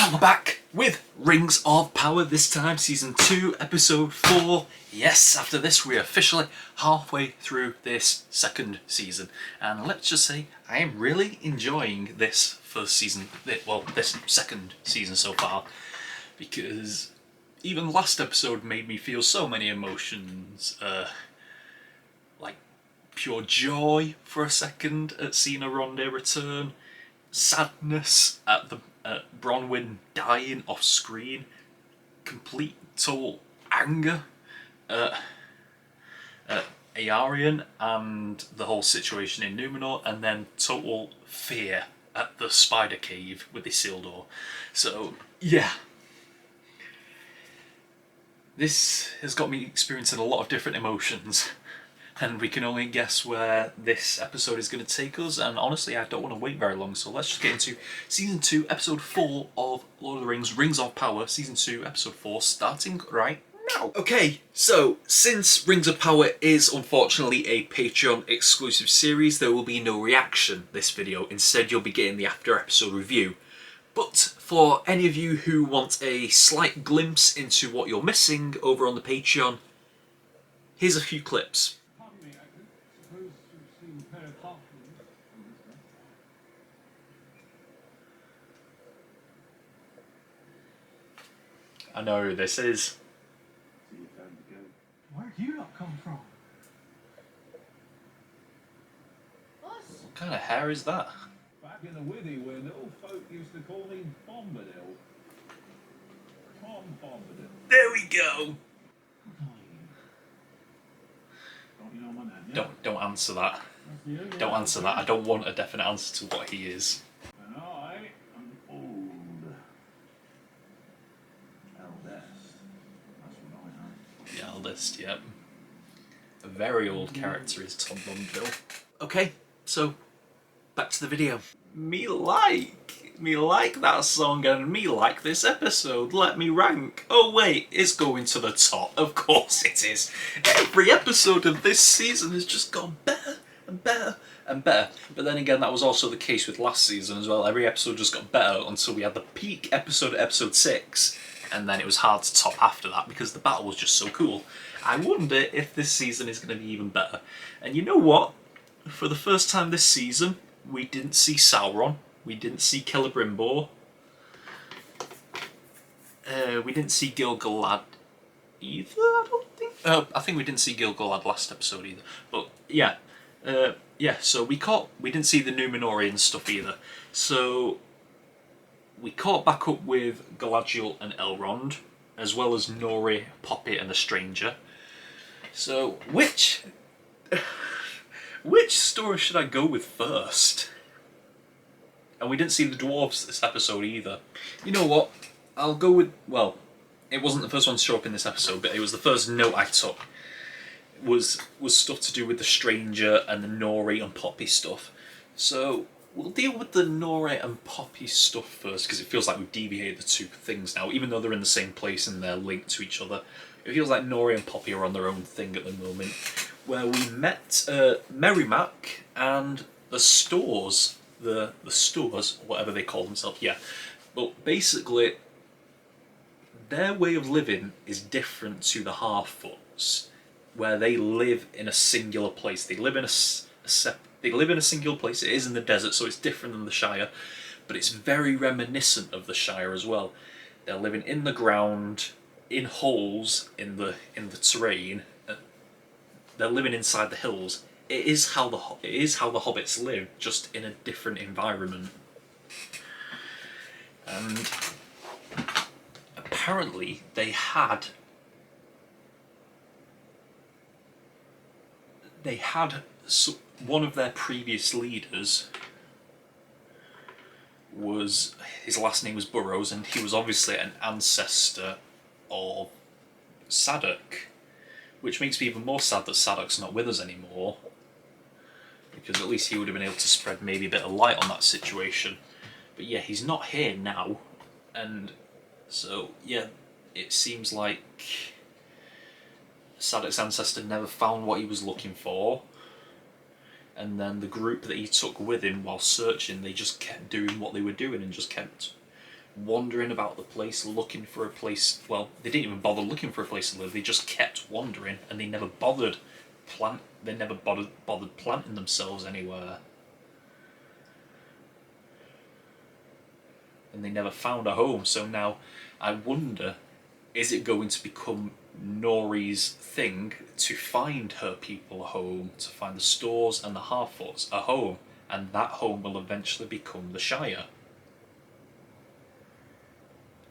And we're back with Rings of Power, this time Season 2, Episode 4. Yes, after this we're officially halfway through this second season. And let's just say, I am really enjoying this first season, well, this second season so far. Because even last episode made me feel so many emotions. Like pure joy for a second at seeing Aronde return. Sadness at Bronwyn dying off screen, complete total anger at Aarion and the whole situation in Numenor, and then total fear at the spider cave with Isildur. So yeah, this has got me experiencing a lot of different emotions. And we can only guess where this episode is going to take us, and honestly I don't want to wait very long, so let's just get into Season 2, Episode 4 of Lord of the Rings, Rings of Power, Season 2, Episode 4, starting right now. Okay, so since Rings of Power is unfortunately a Patreon exclusive series, there will be no reaction this video. Instead you'll be getting the after episode review. But for any of you who want a slight glimpse into what you're missing over on the Patreon, here's a few clips. I know who this is. Where'd you not come from? What kind of hair is that? Back in the Withy, where little folk used to call him Bombadil. Tom Bombadil. There we go. Don't you know my name? Yeah? Don't answer that. Don't answer that. I don't want a definite answer to what he is. And I am old. Eldest. That's what I am. The Eldest, yep. A very old character is Tom Bombadil. Okay, so back to the video. Me like that song and me like this episode. Let me rank. Oh wait, it's going to the top. Of course it is. Every episode of this season has just gone better and better and better. But then again, that was also the case with last season as well. Every episode just got better until we had the peak episode, episode 6, and then it was hard to top after that because the battle was just so cool. I wonder if this season is going to be even better. And you know what? For the first time this season, we didn't see Sauron. We didn't see Celebrimbor. We didn't see Gil-galad either, I don't think. I think we didn't see Gil-galad last episode either. But yeah, so we didn't see the Númenórean stuff either. So we caught back up with Galadriel and Elrond, as well as Nori, Poppy and the Stranger. So which story should I go with first? And we didn't see the dwarves this episode either. You know what? I'll go with, well, it wasn't the first one to show up in this episode, but it was the first note I took. Was stuff to do with the Stranger and the Nori and Poppy stuff. So we'll deal with the Nori and Poppy stuff first, because it feels like we've deviated the two things now, even though they're in the same place and they're linked to each other. It feels like Nori and Poppy are on their own thing at the moment, where we met Merrimack and the Stores. The Stores, whatever they call themselves, yeah. But basically, their way of living is different to the Harfoots, where they live in a singular place. They live in a singular place. It is in the desert, so it's different than the Shire, but it's very reminiscent of the Shire as well. They're living in the ground, in holes in the terrain. They're living inside the hills. It is how the hobbits live, just in a different environment. And apparently they had one of their previous leaders his last name was Burrows, and he was obviously an ancestor of Sadok, which makes me even more sad that Sadok's not with us anymore, because at least he would have been able to spread maybe a bit of light on that situation. But yeah, he's not here now, and so yeah, it seems like Sadok's ancestor never found what he was looking for, and then the group that he took with him while searching, they just kept doing what they were doing and just kept wandering about the place looking for a place. Well, they didn't even bother looking for a place to live. They just kept wandering, and they never bothered bothered planting themselves anywhere. And they never found a home. So now I wonder, is it going to become Nori's thing to find her people a home, to find the stores and the Harfoots a home, and that home will eventually become the Shire?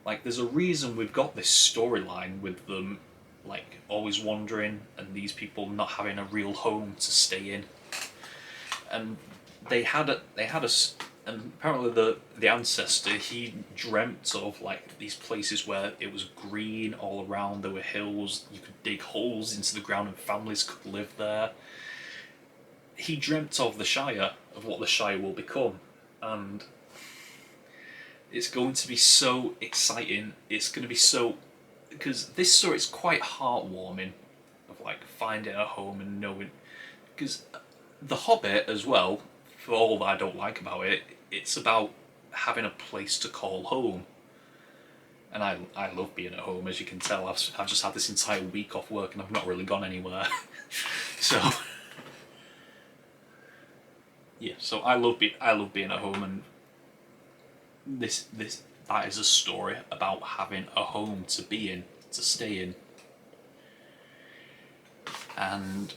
Like, there's a reason we've got this storyline with them, like, always wandering, and these people not having a real home to stay in. And and apparently the ancestor, he dreamt of, like, these places where it was green all around, there were hills, you could dig holes into the ground and families could live there. He dreamt of the Shire, of what the Shire will become, and it's going to be so exciting. It's going to be so... because this story is quite heartwarming, of, like, finding a home and knowing... because The Hobbit as well, for all that I don't like about it, it's about having a place to call home. And I love being at home, as you can tell. I've just had this entire week off work and I've not really gone anywhere. So yeah, so I love being at home, and that is a story about having a home to be in, to stay in. And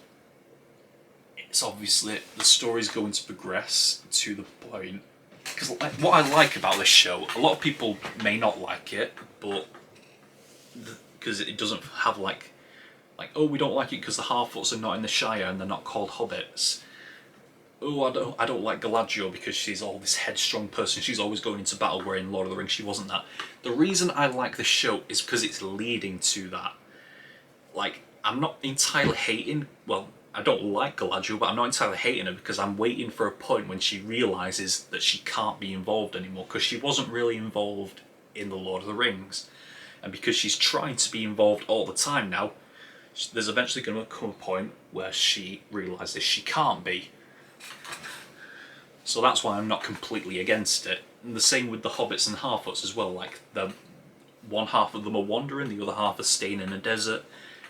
it's obviously, the story's going to progress to the point, because what I like about this show, a lot of people may not like it, but because it doesn't have like, oh, we don't like it because the Harfoots are not in the Shire and they're not called hobbits. Oh, I don't like Galadriel because she's all this headstrong person. She's always going into battle, where in Lord of the Rings she wasn't that. The reason I like this show is because it's leading to that. Like, I'm not entirely hating... well, I don't like Galadriel, but I'm not entirely hating her, because I'm waiting for a point when she realises that she can't be involved anymore, because she wasn't really involved in the Lord of the Rings. And because she's trying to be involved all the time now, there's eventually going to come a point where she realises she can't be. So that's why I'm not completely against it. And the same with the Hobbits and Harfoots as well. Like, one half of them are wandering, the other half are staying in a desert,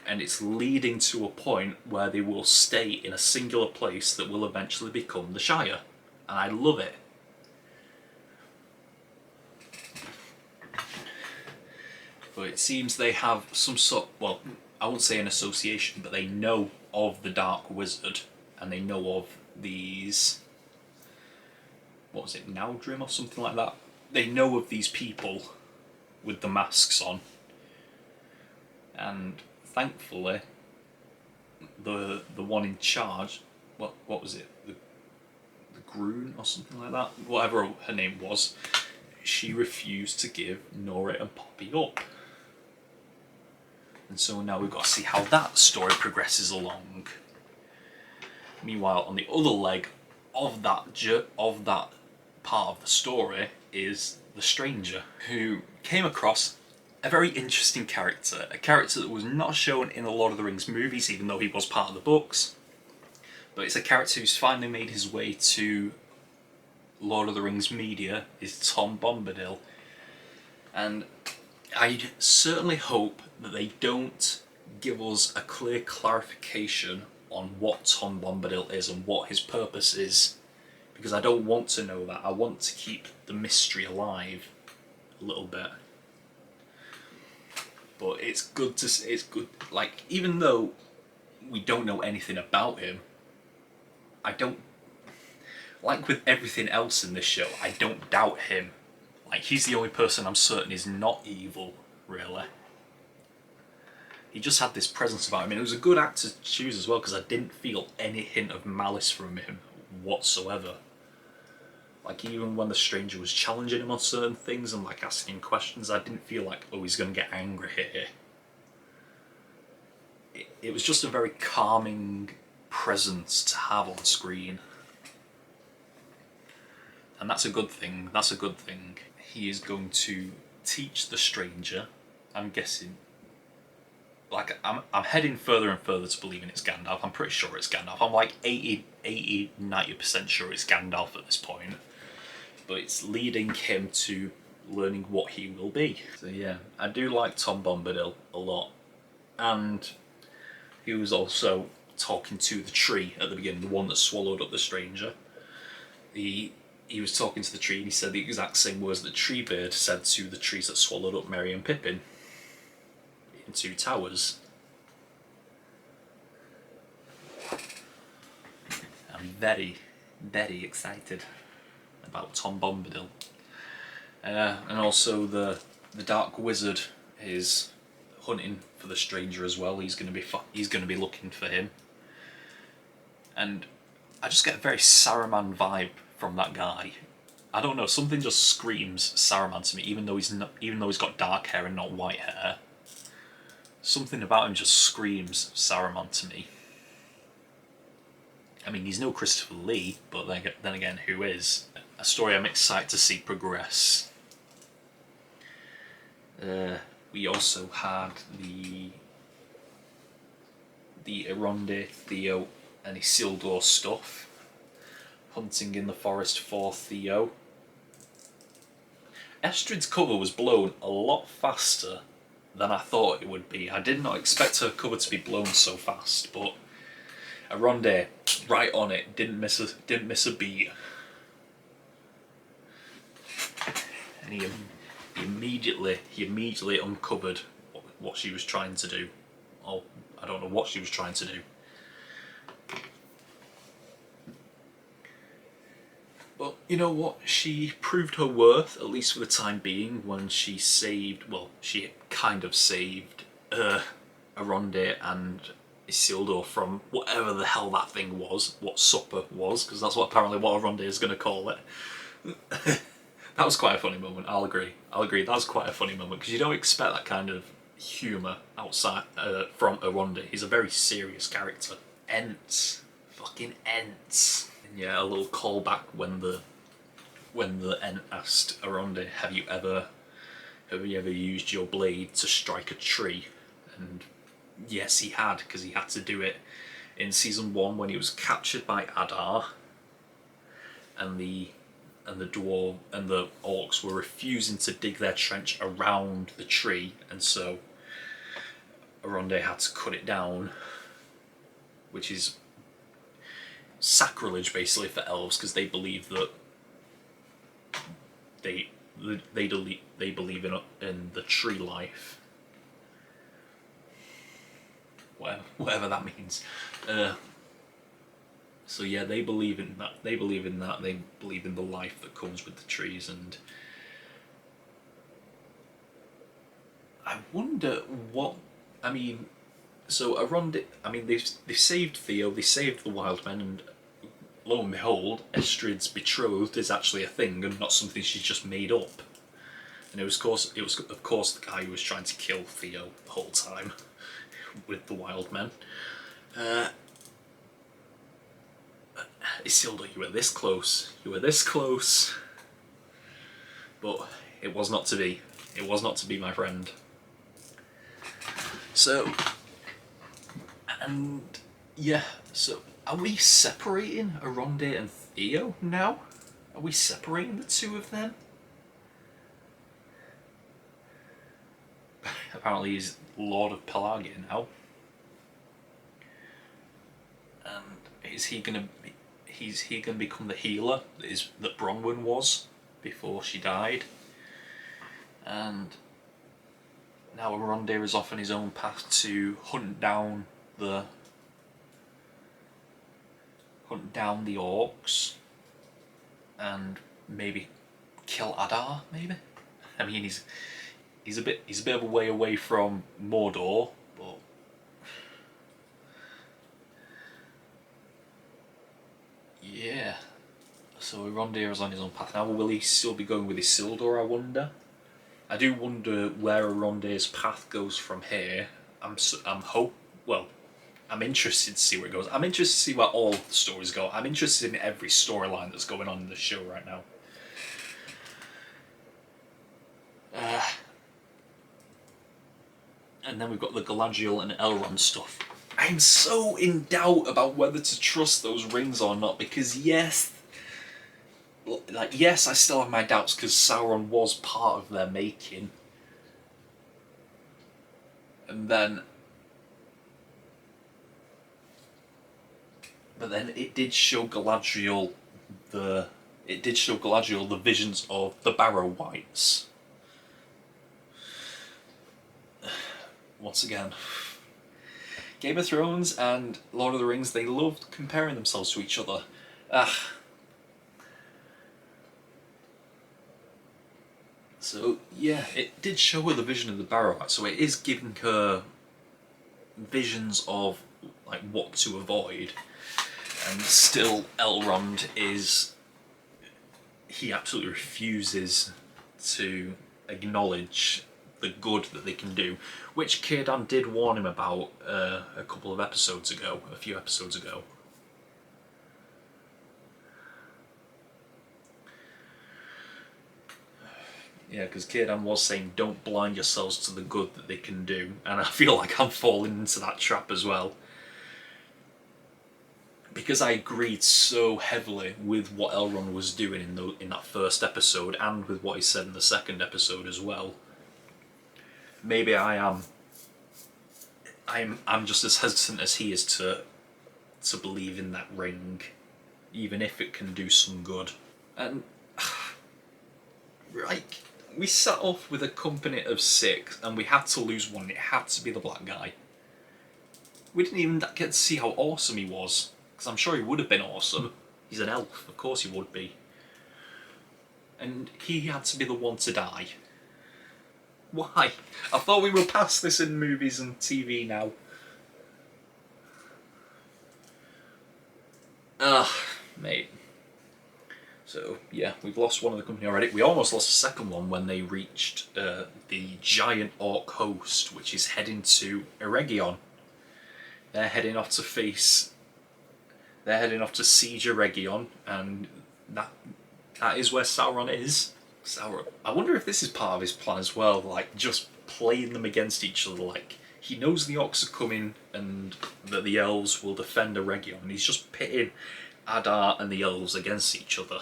and it's leading to a point where they will stay in a singular place that will eventually become the Shire. And I love it. But it seems they have some sort... well, I won't say an association, but they know of the Dark Wizard, and they know of these... what was it, Naudrim or something like that? They know of these people with the masks on. And thankfully, the one in charge, what was it, the Groon or something like that, whatever her name was, she refused to give Nora and Poppy up. And so now we've got to see how that story progresses along. Meanwhile, on the other leg of that part of the story is the Stranger, who came across a very interesting character, a character that was not shown in the Lord of the Rings movies, even though he was part of the books. But it's a character who's finally made his way to Lord of the Rings media, is Tom Bombadil. And I certainly hope that they don't give us a clear clarification on what Tom Bombadil is and what his purpose is, because I don't want to know that. I want to keep the mystery alive a little bit. But it's good, like, even though we don't know anything about him, I don't, like with everything else in this show, I don't doubt him. Like, he's the only person I'm certain is not evil, really. He just had this presence about him, and it was a good actor to choose as well, because I didn't feel any hint of malice from him whatsoever. Like, even when the Stranger was challenging him on certain things and, like, asking questions, I didn't feel like, oh, he's going to get angry here. It was just a very calming presence to have on screen. And that's a good thing, that's a good thing. He is going to teach the Stranger, I'm guessing. Like, I'm heading further and further to believing it's Gandalf. I'm pretty sure it's Gandalf. I'm like 90% sure it's Gandalf at this point. But it's leading him to learning what he will be. So yeah, I do like Tom Bombadil a lot, and he was also talking to the tree at the beginning, the one that swallowed up the stranger. He was talking to the tree and he said the exact same words that Treebird said to the trees that swallowed up Merry and Pippin in Two Towers. I'm very, very excited about Tom Bombadil. And also the Dark Wizard is hunting for the stranger as well. He's gonna be looking for him. And I just get a very Saruman vibe from that guy. I don't know, something just screams Saruman to me, even though he's got dark hair and not white hair. Something about him just screams Saruman to me. I mean, he's no Christopher Lee, but then again, who is? A story I'm excited to see progress. We also had the Eronde, Theo and Isildur stuff. Hunting in the forest for Theo. Estrid's cover was blown a lot faster than I thought it would be. I did not expect her cover to be blown so fast, but Eronde, right on it, didn't miss a beat. And he immediately uncovered what she was trying to do. Oh, I don't know what she was trying to do. But you know what? She proved her worth, at least for the time being, when she she kind of saved Eronde and Isildur from whatever the hell that thing was, what supper was, because that's apparently what Eronde is going to call it. That was quite a funny moment, I'll agree. That was quite a funny moment, because you don't expect that kind of humour outside from Eronde. He's a very serious character. Ents. Fucking Ents. And yeah, a little callback when the Ent asked Eronde, have you ever used your blade to strike a tree? And yes, he had, because he had to do it in season 1 when he was captured by Adar, and the dwarf and the orcs were refusing to dig their trench around the tree, and so Eronde had to cut it down, which is sacrilege basically for elves, because they believe that they believe in the tree life, whatever that means. So yeah, they believe in that. They believe in the life that comes with the trees, and I wonder what. I mean, so Eronde. I mean, they saved Theo. They saved the wild men, and lo and behold, Estrid's betrothed is actually a thing and not something she's just made up. And it was of course the guy who was trying to kill Theo the whole time with the wild men. Isildur, you were this close. But it was not to be. It was not to be, my friend. So, and yeah, so are we separating Eronde and Theo now? Are we separating the two of them? Apparently he's Lord of Pelagia now. And is he gonna become the healer that Bronwyn was before she died? And now Eronde is off on his own path to hunt down the orcs and maybe kill Adar. Maybe. I mean, he's a bit of a way away from Mordor, but yeah. So Eronde is on his own path now. Will he still be going with Isildur, I wonder? I do wonder where Eronde's path goes from here. I'm interested to see where it goes. I'm interested to see where all the stories go. I'm interested in every storyline that's going on in the show right now. And then we've got the Galadriel and Elrond stuff. I'm so in doubt about whether to trust those rings or not, because yes, like, yes, I still have my doubts because Sauron was part of their making. And then... But then it did show Galadriel the visions of the Barrow Wights. Once again, Game of Thrones and Lord of the Rings, they loved comparing themselves to each other. So yeah, it did show her the vision of the Barrow Wights, so it is giving her visions of like what to avoid. And still, Elrond he absolutely refuses to acknowledge the good that they can do, which Círdan did warn him about a few episodes ago. Yeah, because Círdan was saying, don't blind yourselves to the good that they can do, and I feel like I'm falling into that trap as well. Because I agreed so heavily with what Elrond was doing in that first episode, and with what he said in the second episode as well. Maybe I'm just as hesitant as he is to believe in that ring, even if it can do some good. And like, we sat off with a company of 6, and we had to lose one. It had to be the black guy. We didn't even get to see how awesome he was. Because I'm sure he would have been awesome. He's an elf, of course he would be. And he had to be the one to die. Why? I thought we were past this in movies and TV now. Mate. So, yeah, we've lost one of the company already. We almost lost a second one when they reached the giant orc host, which is heading to Eregion. They're heading off to siege Eregion, and that is where Sauron is. I wonder if this is part of his plan as well, like just playing them against each other. Like, he knows the orcs are coming and that the elves will defend Eregion, and he's just pitting Adar and the elves against each other.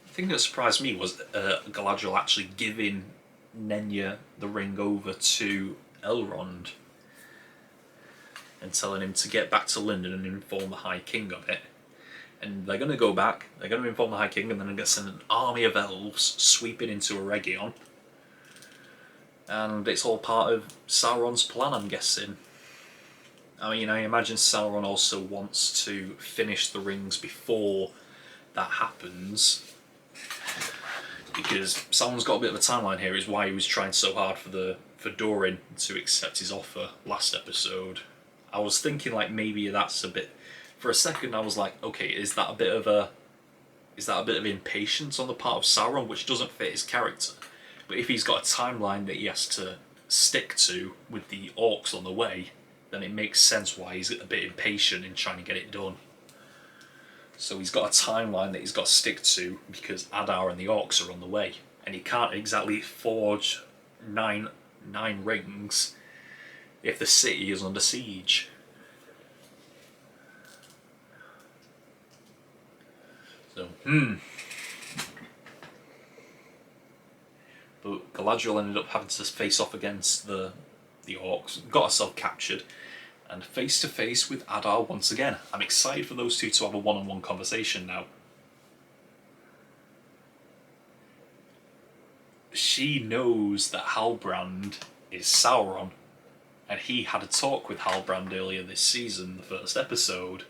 The thing that surprised me was Galadriel actually giving Nenya the ring over to Elrond and telling him to get back to London and inform the High King of it. And they're going to go back, they're going to inform the High King, and then they're going to send an army of elves sweeping into Eregion. And it's all part of Sauron's plan, I'm guessing. I mean, I imagine Sauron also wants to finish the rings before that happens, because Sauron's got a bit of a timeline here, is why he was trying so hard for Dorin to accept his offer last episode. I was thinking like maybe that's a bit. For a second, I was like, okay, is that a bit of impatience on the part of Sauron, which doesn't fit his character? But if he's got a timeline that he has to stick to with the orcs on the way, then it makes sense why he's a bit impatient in trying to get it done. So he's got a timeline that he's got to stick to because Adar and the orcs are on the way, and he can't exactly forge nine rings if the city is under siege. So, But Galadriel ended up having to face off against the orcs, got herself captured, and face to face with Adar once again. I'm excited for those two to have a one-on-one conversation now. She knows that Halbrand is Sauron, and he had a talk with Halbrand earlier this season, the first episode.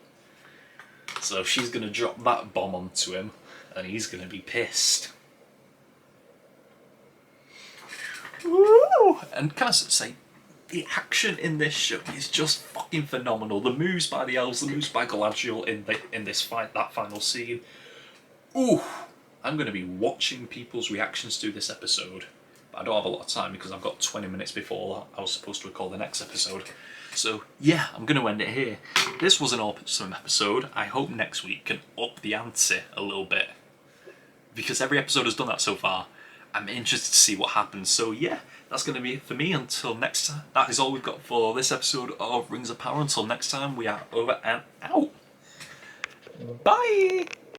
So she's going to drop that bomb onto him, and he's going to be pissed. Woo! And can I say, the action in this show is just fucking phenomenal. The moves by the elves, the moves by Galadriel in this fight, that final scene. Ooh! I'm going to be watching people's reactions to this episode. But I don't have a lot of time because I've got 20 minutes before I was supposed to record the next episode. So yeah, I'm going to end it here. This was an awesome episode. I hope next week can up the ante a little bit, because every episode has done that so far. I'm interested to see what happens. So yeah, that's going to be it for me. Until next time, that is all we've got for this episode of Rings of Power. Until next time, we are over and out. Bye!